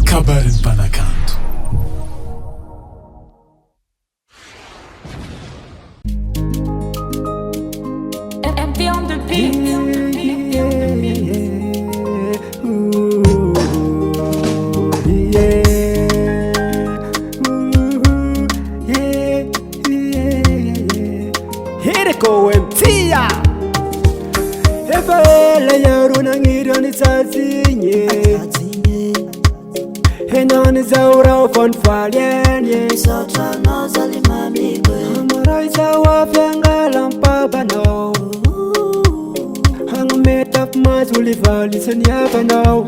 KABARON'NY MPANAKANTO. MP on the beat. ERICO MTIA Efela yaruna ngirani tsazinye Henani zaura fon falyenye Sotrano zalimami kwe Amarai zawa fenga lampa bano Hang metap mazuli vali senya bano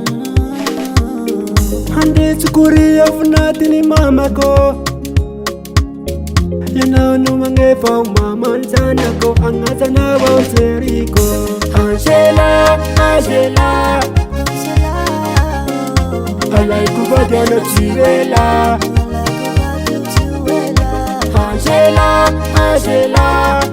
Hande tsukuri afnatini mama ko Yanano mangefa mama nzana ko angazana wa ERICO Angelah, Angelah Alai kubadana tiwela Angelah, Angelah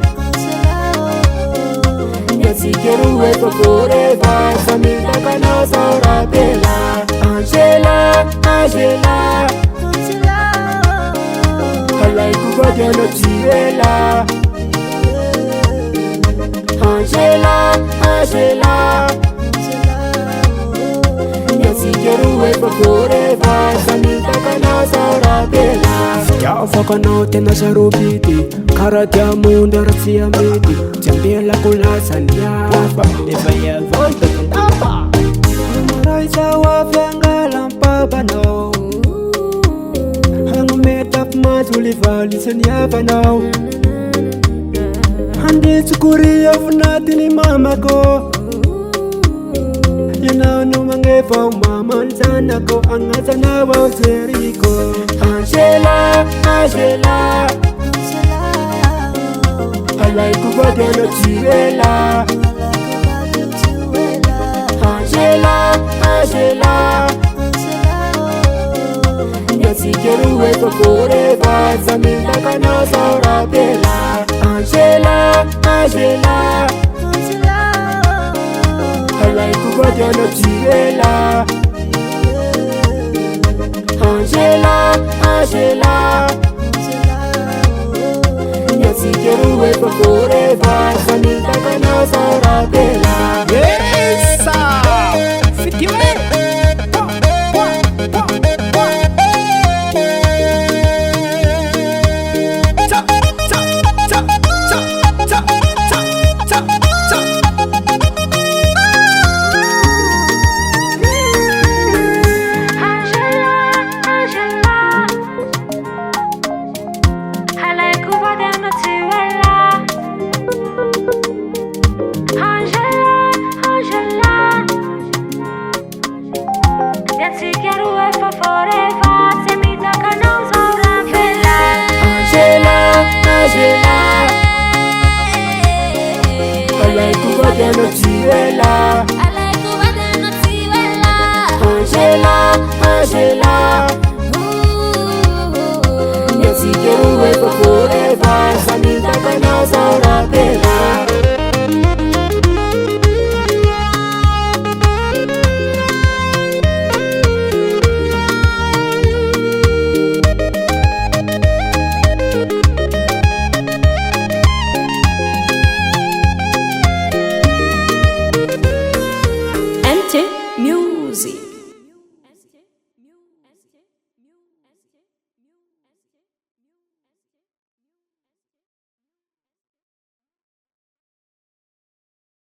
Yasikeru for forever Samita kana saura bela Angelah, Angelah Alai kubadana tiwela Angelah, Angelah Yasikeru for forever Samita kana saura bela Ya fakano tena sharubiti Karatia munda rasia miti Jambela kulasan yaba Eva ya volta kundapa Amarai sawa fenga lampa bano Hang metap mazuli vali sen yaba no Hande tsukuri afnatini mama ko Yanano mangefa mama nzana ko angazana wa ERICO Angelah, Angelah Alai kubadana tiwela Angelah, Angelah Yasikeru for forever Samita kana saura bela Angelah, Angelah Alai kubadana tiwela Angelah, Angelah Yasikeru for forever Samita kana saura bela Yes, sir. Fitiwe. Alai kubadana tiwela Alai kubadana tiwela Angelah, Angelah